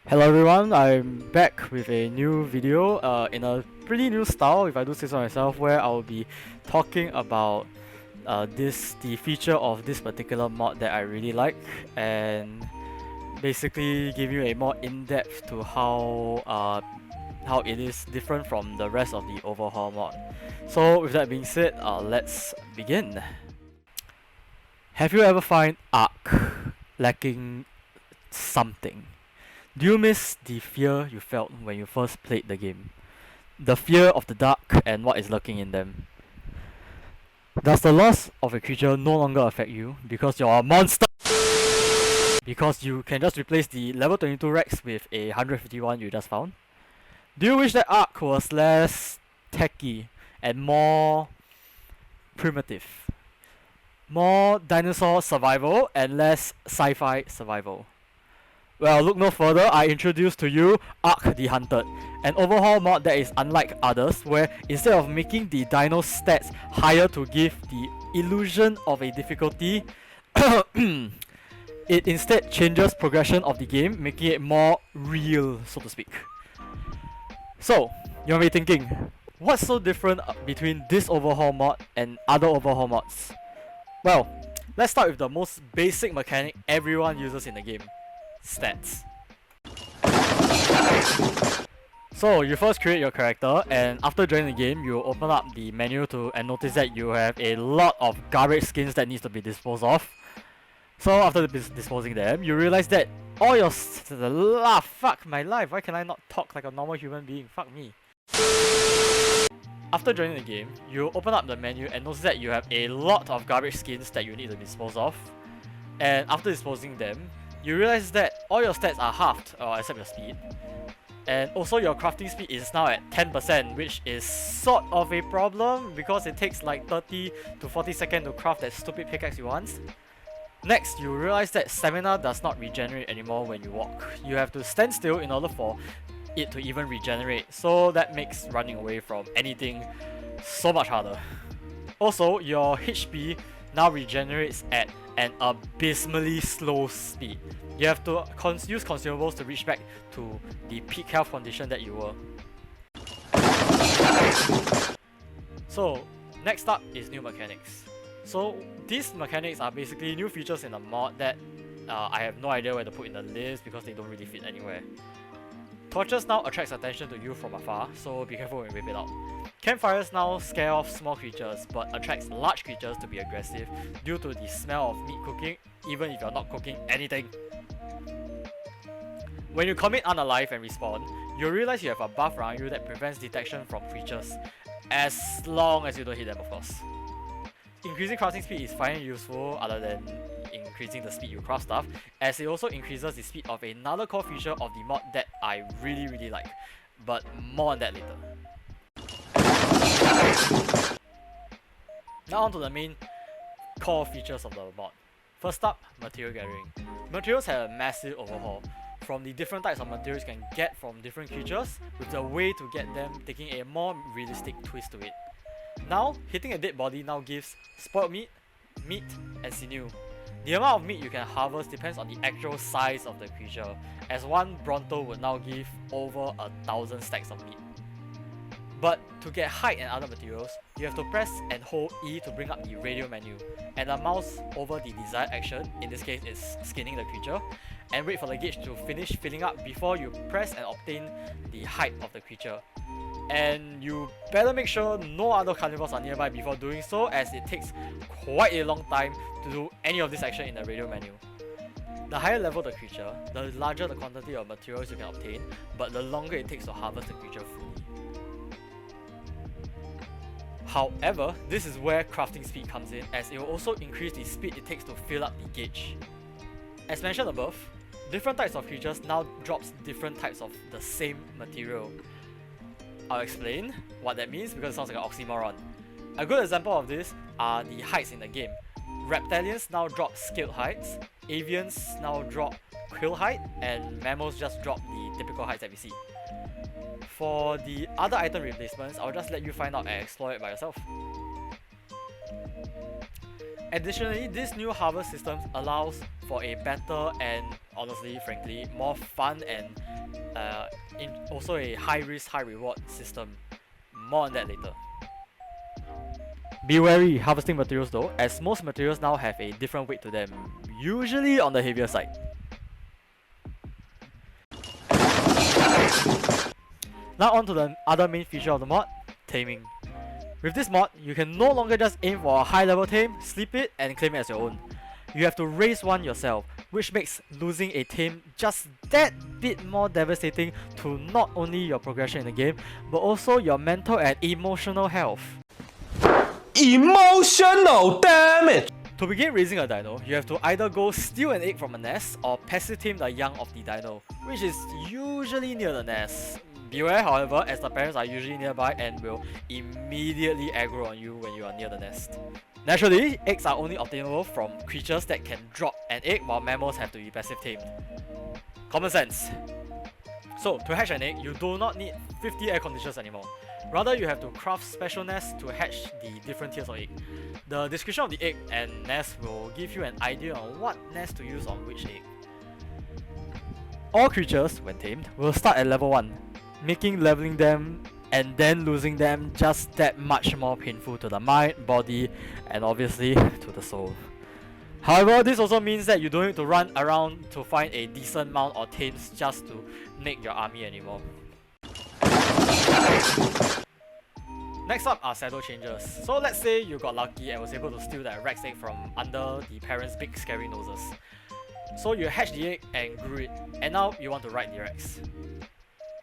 Hello everyone, I'm back with a new video in a pretty new style, if I do say so myself, where I'll be talking about the feature of this particular mod that I really like, and basically give you a more in-depth to how it is different from the rest of the overhaul mod. So with that being said, let's begin. Have you ever find Ark lacking something? Do you miss the fear you felt when you first played the game? The fear of the dark and what is lurking in them? Does the loss of a creature no longer affect you because you're a monster? Because you can just replace the level 22 Rex with a 151 you just found? Do you wish that Ark was less techy and more primitive? More dinosaur survival and less sci-fi survival? Well, look no further, I introduce to you Ark The Hunted, an overhaul mod that is unlike others, where instead of making the dino stats higher to give the illusion of a difficulty, it instead changes progression of the game, making it more real, so to speak. So, you might be thinking, what's so different between this overhaul mod and other overhaul mods? Well, let's start with the most basic mechanic everyone uses in the game. Stats. So you first create your character, and after joining the game you open up the menu and notice that you have a lot of garbage skins that needs to be disposed of. So after disposing them, you realize that all your fuck my life, why can I not talk like a normal human being? Fuck me. After joining the game, you open up the menu and notice that you have a lot of garbage skins that you need to dispose of. And after disposing them, you realize that all your stats are halved, except your speed. And also your crafting speed is now at 10%, which is sort of a problem because it takes like 30 to 40 seconds to craft that stupid pickaxe you want. Next, you realize that stamina does not regenerate anymore when you walk. You have to stand still in order for it to even regenerate, so that makes running away from anything so much harder. Also, your HP now regenerates at an abysmally slow speed. You have to use consumables to reach back to the peak health condition that you were. So, next up is new mechanics. So, these mechanics are basically new features in the mod that I have no idea where to put in the list because they don't really fit anywhere. Torches now attracts attention to you from afar, so be careful when you whip it out. Campfires now scare off small creatures, but attracts large creatures to be aggressive due to the smell of meat cooking, even if you're not cooking anything. When you commit unalive and respawn, you'll realize you have a buff around you that prevents detection from creatures, as long as you don't hit them, of course. Increasing crafting speed is fine and useful other than increasing the speed you craft stuff, as it also increases the speed of another core feature of the mod that I really like, but more on that later. Now on to the main core features of the mod. First up, material gathering. Materials have a massive overhaul, from the different types of materials you can get from different creatures, with the way to get them taking a more realistic twist to it. Now, hitting a dead body now gives spoiled meat, and sinew. The amount of meat you can harvest depends on the actual size of the creature, as one Bronto would now give over 1,000 stacks of meat. But to get hide and other materials, you have to press and hold E to bring up the radio menu, and a mouse over the desired action, in this case is skinning the creature, and wait for the gauge to finish filling up before you press and obtain the height of the creature. And you better make sure no other carnivores are nearby before doing so, as it takes quite a long time to do any of this action in the radio menu. The higher level the creature, the larger the quantity of materials you can obtain, but the longer it takes to harvest the creature fully. However, this is where crafting speed comes in, as it will also increase the speed it takes to fill up the gauge. As mentioned above, different types of creatures now drops different types of the same material. I'll explain what that means because it sounds like an oxymoron. A good example of this are the hides in the game. Reptilians now drop scaled hides, avians now drop quill hide, and mammals just drop the typical hides that we see. For the other item replacements, I'll just let you find out and explore it by yourself. Additionally, this new harvest system allows for a better and honestly, frankly, more fun and also a high risk, high reward system. More on that later. Be wary harvesting materials though, as most materials now have a different weight to them, usually on the heavier side. Now on to the other main feature of the mod, taming. With this mod, you can no longer just aim for a high level tame, sleep it, and claim it as your own. You have to raise one yourself, which makes losing a tame just that bit more devastating to not only your progression in the game, but also your mental and emotional health. Emotional damage! To begin raising a dino, you have to either go steal an egg from a nest or passive tame the young of the dino, which is usually near the nest. Beware, however, as the parents are usually nearby and will immediately aggro on you when you are near the nest. Naturally, eggs are only obtainable from creatures that can drop an egg, while mammals have to be passive tamed. Common sense. So, to hatch an egg, you do not need 50 air conditioners anymore. Rather, you have to craft special nests to hatch the different tiers of egg. The description of the egg and nest will give you an idea on what nest to use on which egg. All creatures, when tamed, will start at level 1, making leveling them and then losing them just that much more painful to the mind, body, and obviously to the soul. However, this also means that you don't need to run around to find a decent mount or tames just to make your army anymore. Next up are saddle changes. So let's say you got lucky and was able to steal that Rex egg from under the parents' big scary noses. So you hatch the egg and grew it, and now you want to ride the Rex.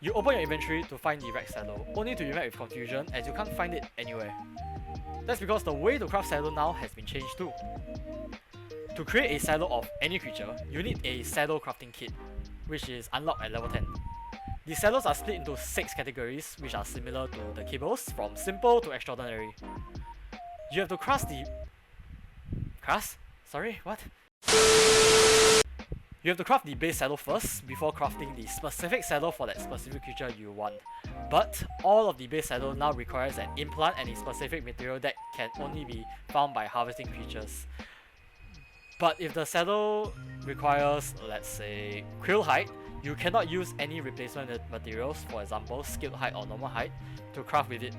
You open your inventory to find the Rex saddle, only to be met with confusion as you can't find it anywhere. That's because the way to craft saddle now has been changed too. To create a saddle of any creature, you need a saddle crafting kit, which is unlocked at level 10. The saddles are split into 6 categories, which are similar to the kibbles, from simple to extraordinary. You have to craft the... Sorry, what? You have to craft the base saddle first, before crafting the specific saddle for that specific creature you want. But all of the base saddle now requires an implant and a specific material that can only be found by harvesting creatures. But if the saddle requires, let's say, quill hide, you cannot use any replacement materials, for example skilled hide or normal hide, to craft with it.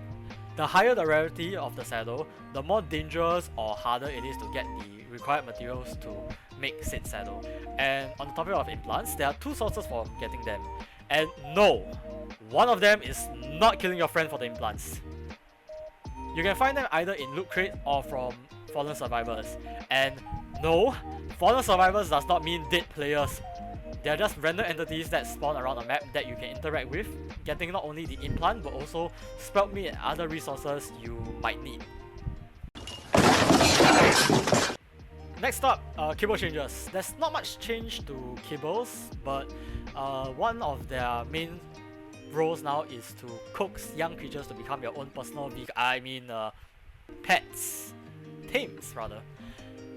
The higher the rarity of the saddle, the more dangerous or harder it is to get the required materials to make said saddle. And on the topic of implants, there are 2 sources for getting them. And no, one of them is not killing your friend for the implants. You can find them either in loot crate or from fallen survivors. And no, fallen survivors does not mean dead players. They are just random entities that spawn around a map that you can interact with, getting not only the implant but also sprout meat and other resources you might need. Next up, Kibble Changes. There's not much change to Kibbles, but one of their main roles now is to coax young creatures to become your own personal pets. Tames, rather.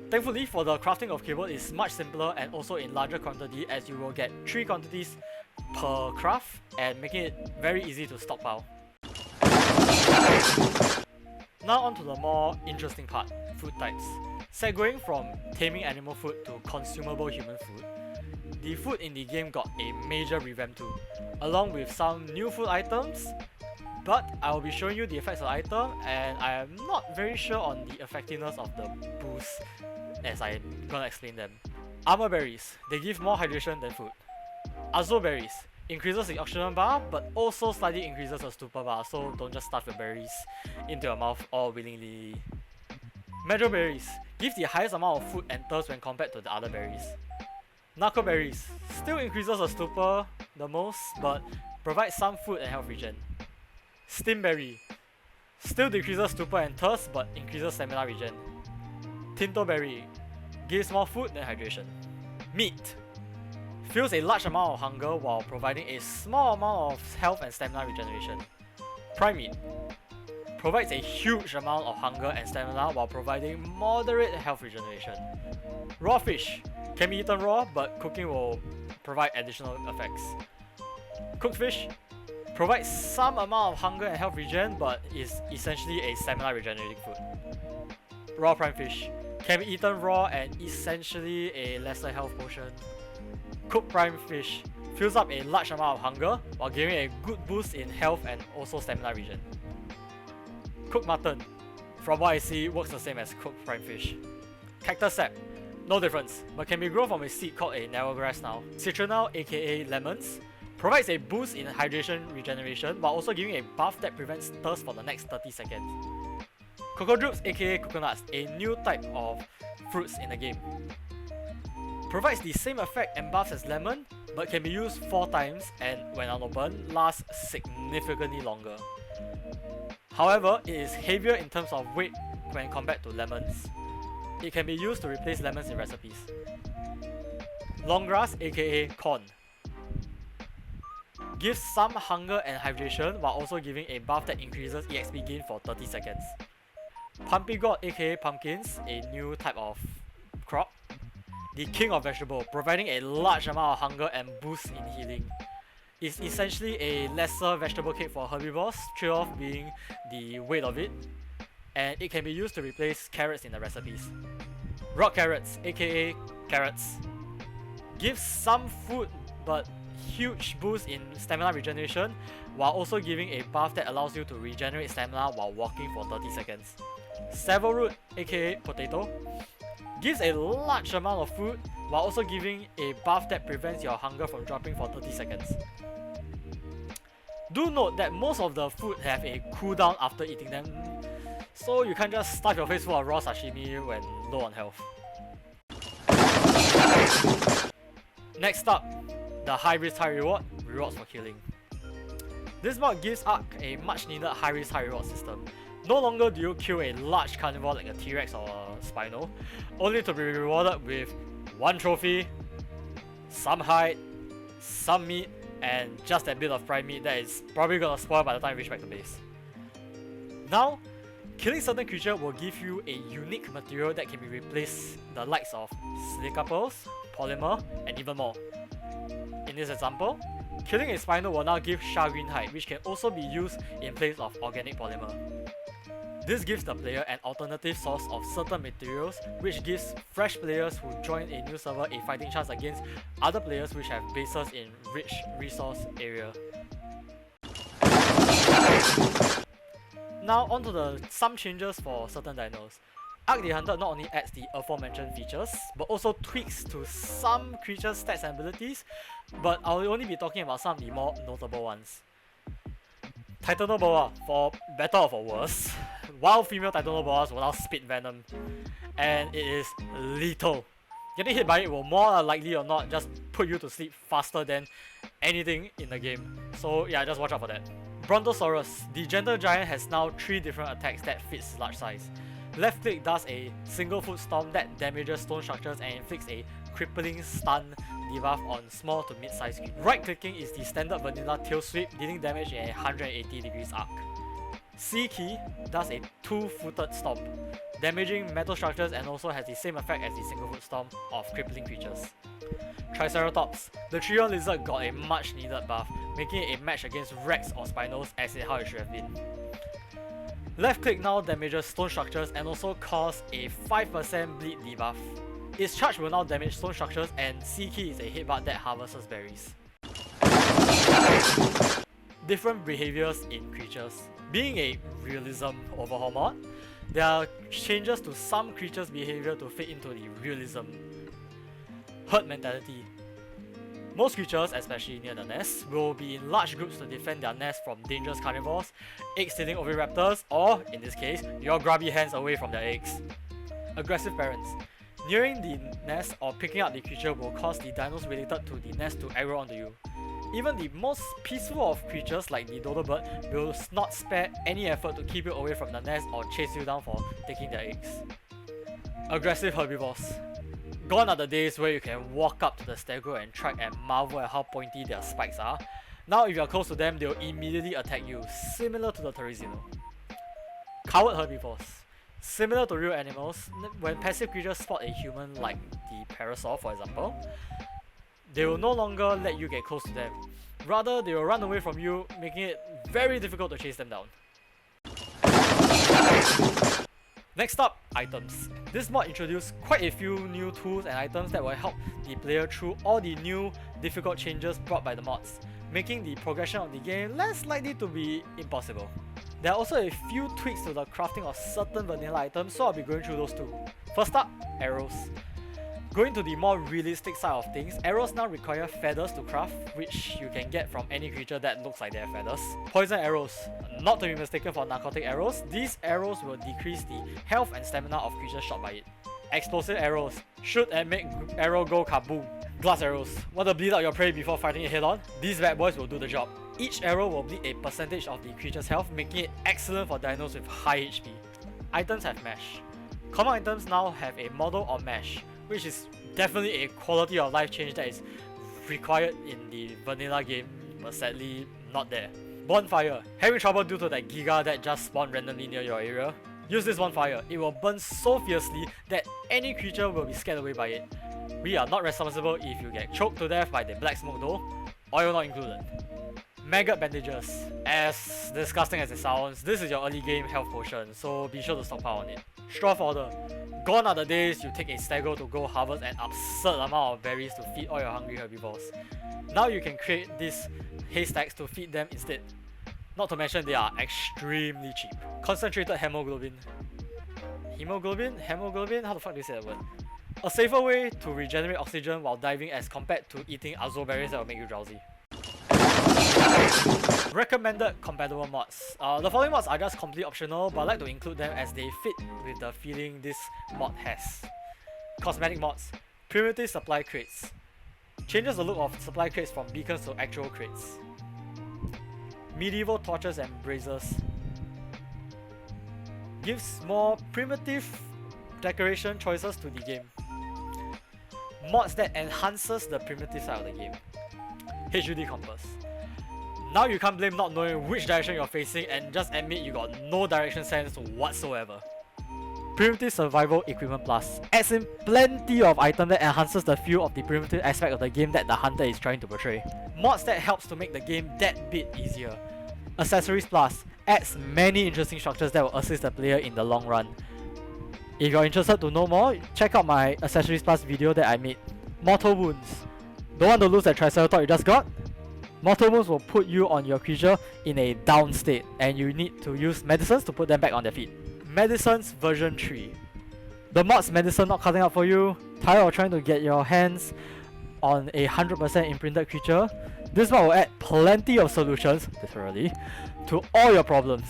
Thankfully, for the crafting of Kibble is much simpler and also in larger quantity, as you will get 3 quantities per craft and making it very easy to stockpile. Now on to the more interesting part, food types. Segueing from taming animal food to consumable human food, the food in the game got a major revamp too, along with some new food items, but I will be showing you the effects of the item and I am not very sure on the effectiveness of the boost as I'm gonna explain them. Armor berries, they give more hydration than food. Azo berries, increases the oxygen bar but also slightly increases the stupor bar, so don't just stuff your berries into your mouth all willingly. Medjo berries, give the highest amount of food and thirst when compared to the other berries. Narco berries, still increases the stupor the most but provides some food and health regen. Stimberry, still decreases stupor and thirst but increases stamina regen. Tinto berry, gives more food than hydration. Meat, fills a large amount of hunger while providing a small amount of health and stamina regeneration. Prime meat, provides a huge amount of hunger and stamina while providing moderate health regeneration. Raw fish, can be eaten raw but cooking will provide additional effects. Cooked fish, provides some amount of hunger and health regen but is essentially a stamina regenerating food. Raw prime fish, can be eaten raw and essentially a lesser health potion. Cooked prime fish fills up a large amount of hunger while giving a good boost in health and also stamina regen. Cooked mutton, from what I see, works the same as cooked prime fish. Cactus sap, no difference, but can be grown from a seed called a narrow grass now. Citronal, aka lemons, provides a boost in hydration regeneration while also giving a buff that prevents thirst for the next 30 seconds. Cocoa drupes, aka coconuts, a new type of fruits in the game. Provides the same effect and buffs as lemon, but can be used 4 times and when unopened, lasts significantly longer. However, it is heavier in terms of weight when compared to lemons. It can be used to replace lemons in recipes. Long grass, aka corn, gives some hunger and hydration while also giving a buff that increases EXP gain for 30 seconds. Pumpy gourd, aka pumpkins, a new type of crop. The king of vegetable, providing a large amount of hunger and boost in healing. It's essentially a lesser vegetable cake for herbivores, trade-off being the weight of it, and it can be used to replace carrots in the recipes. Rock carrots, aka carrots, gives some food but huge boost in stamina regeneration while also giving a buff that allows you to regenerate stamina while walking for 30 seconds. Savo root, aka potato, gives a large amount of food while also giving a buff that prevents your hunger from dropping for 30 seconds. Do note that most of the food have a cooldown after eating them, so you can't just stuff your face full of raw sashimi when low on health. Next up, the high risk high reward, rewards for killing. This mod gives Ark a much needed high risk high reward system. No longer do you kill a large carnivore like a T-Rex or a Spino, only to be rewarded with 1 trophy, some hide, some meat, and just a bit of prime meat that is probably gonna spoil by the time you reach back to base. Now, killing certain creatures will give you a unique material that can be replaced the likes of silica pearls, polymer, and even more. In this example, killing a Spino will now give Shah Green Hide, which can also be used in place of organic polymer. This gives the player an alternative source of certain materials, which gives fresh players who join a new server a fighting chance against other players which have bases in rich resource area. Now onto some changes for certain dinos. Ark The Hunted not only adds the aforementioned features, but also tweaks to some creatures' stats and abilities, but I'll only be talking about some of the more notable ones. Titanoboa, for better or for worse, wild female Titanoboas will now spit venom, and it is lethal. Getting hit by it will more likely or not just put you to sleep faster than anything in the game, so yeah, just watch out for that. Brontosaurus, the gentle giant, has now 3 different attacks that fits large size. Left click does a single foot storm that damages stone structures and inflicts a crippling stun debuff on small to mid-sized creatures. Right clicking is the standard vanilla tail sweep, dealing damage in a 180 degrees arc. C key does a 2-footed stomp, damaging metal structures and also has the same effect as the single foot stomp of crippling creatures. Triceratops, the Trion lizard got a much needed buff, making it a match against Rex or Spinos as how it should have been. Left click now damages stone structures and also causes a 5% bleed debuff. Its charge will now damage stone structures, and C key is a headbutt that harvests berries. Different behaviors in creatures. Being a realism overhaul mod, there are changes to some creatures' behavior to fit into the realism. Herd mentality. Most creatures, especially near the nest, will be in large groups to defend their nest from dangerous carnivores, egg-stealing oviraptors, or, in this case, your grubby hands away from their eggs. Aggressive parents. Nearing the nest or picking up the creature will cause the dinos related to the nest to aggro onto you. Even the most peaceful of creatures like the dodo bird will not spare any effort to keep you away from the nest or chase you down for taking their eggs. Aggressive herbivores. Gone are the days where you can walk up to the stego and track and marvel at how pointy their spikes are. Now if you are close to them, they will immediately attack you, similar to the Terizino. Coward herbivores. Similar to real animals, when passive creatures spot a human like the parasaur for example, they will no longer let you get close to them. Rather, they will run away from you, making it very difficult to chase them down. Next up, items. This mod introduced quite a few new tools and items that will help the player through all the new difficult changes brought by the mods, making the progression of the game less likely to be impossible. There are also a few tweaks to the crafting of certain vanilla items, so I'll be going through those too. First up, arrows. Going to the more realistic side of things, arrows now require feathers to craft, which you can get from any creature that looks like they have feathers. Poison arrows. Not to be mistaken for narcotic arrows, these arrows will decrease the health and stamina of creatures shot by it. Explosive arrows. Shoot and make arrow go kaboom. Glass arrows. Want to bleed out your prey before fighting it head on? These bad boys will do the job. Each arrow will bleed a percentage of the creature's health, making it excellent for dinos with high HP. Items have mesh. Common items now have a model or mesh, which is definitely a quality of life change that is required in the vanilla game, but sadly not there. Bonfire. Having trouble due to that giga that just spawned randomly near your area? Use this bonfire. It will burn so fiercely that any creature will be scared away by it. We are not responsible if you get choked to death by the black smoke though, oil not included. Maggot bandages. As disgusting as it sounds, this is your early game health potion, so be sure to stockpile on it. Straw fodder. Gone are the days you take a stego to go harvest an absurd amount of berries to feed all your hungry herbivores. Now you can create these haystacks to feed them instead. Not to mention they are extremely cheap. Concentrated hemoglobin. Hemoglobin? Hemoglobin? How the fuck do you say that word? A safer way to regenerate oxygen while diving as compared to eating azo berries that will make you drowsy. Recommended compatible mods. The following mods are just completely optional, but I like to include them as they fit with the feeling this mod has. Cosmetic mods. Primitive supply crates. Changes the look of supply crates from beacons to actual crates. Medieval torches and braziers. Gives more primitive decoration choices to the game. Mods that enhances the primitive side of the game. HUD compass. Now you can't blame not knowing which direction you're facing and just admit you got no direction sense whatsoever. Primitive Survival Equipment Plus adds in plenty of items that enhances the feel of the primitive aspect of the game that the hunter is trying to portray. Mods that helps to make the game that bit easier. Accessories Plus adds many interesting structures that will assist the player in the long run. If you're interested to know more, check out my Accessories Plus video that I made. Mortal Wounds. Don't want to lose that Triceratops you just got? Mortal Wounds will put you on your creature in a down state and you need to use medicines to put them back on their feet. Medicines version 3. The mod's medicine not cutting out for you? Tired of trying to get your hands on a 100% imprinted creature? This mod will add plenty of solutions, literally, to all your problems.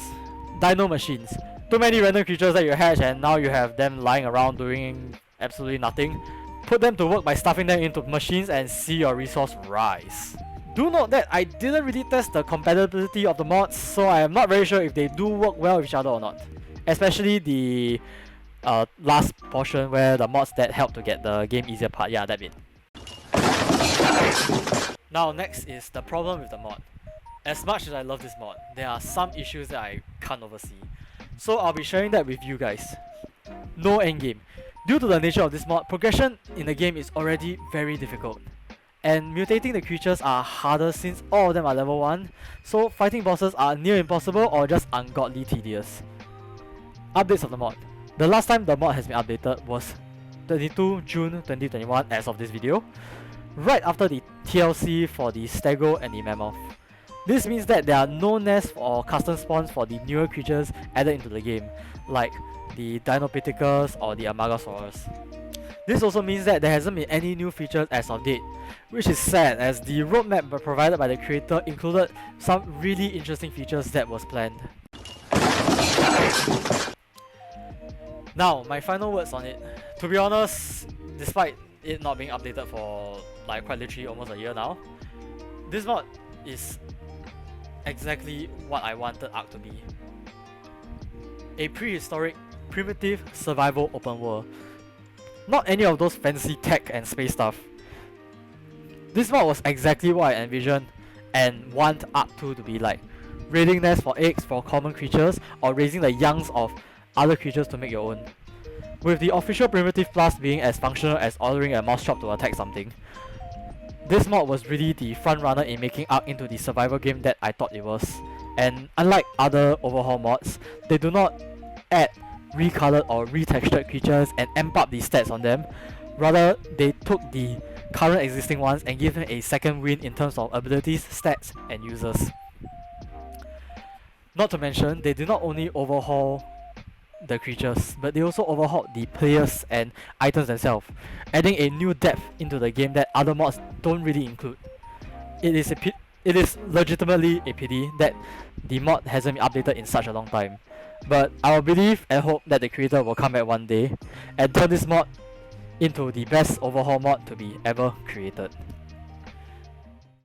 Dino machines. Too many random creatures that you hatch and now you have them lying around doing absolutely nothing. Put them to work by stuffing them into machines and see your resource rise. Do note that I didn't really test the compatibility of the mods, so I am not very sure if they do work well with each other or not. Especially the last portion where the mods that help to get the game easier part, yeah, that bit. Now next is the problem with the mod. As much as I love this mod, there are some issues that I can't oversee. So I'll be sharing that with you guys. No endgame. Due to the nature of this mod, progression in the game is already very difficult. And mutating the creatures are harder since all of them are level 1, so fighting bosses are near impossible or just ungodly tedious. Updates of the mod. The last time the mod has been updated was 22 June 2021 as of this video, right after the TLC for the Stego and the Mammoth. This means that there are no nests or custom spawns for the newer creatures added into the game, like the Dinopithecus or the Amagasaurus. This also means that there hasn't been any new features as of date, which is sad as the roadmap provided by the creator included some really interesting features that was planned. Now, my final words on it. To be honest, despite it not being updated for like quite literally almost a year now, this mod is exactly what I wanted Ark to be. A prehistoric, primitive survival open world. Not any of those fancy tech and space stuff. This mod was exactly what I envisioned and want Ark 2 to be like. Raiding nests for eggs for common creatures or raising the youngs of other creatures to make your own. With the official Primitive Plus being as functional as ordering a mouse trap to attack something. This mod was really the front runner in making Ark into the survival game that I thought it was. And unlike other overhaul mods, they do not add recolored or retextured creatures and amp up the stats on them. Rather, they took the current existing ones and give them a second win in terms of abilities, stats, and users. Not to mention, they did not only overhaul the creatures, but they also overhauled the players and items themselves, adding a new depth into the game that other mods don't really include. It is legitimately a pity that the mod hasn't been updated in such a long time. But I will believe and hope that the creator will come back one day and turn this mod into the best overhaul mod to be ever created.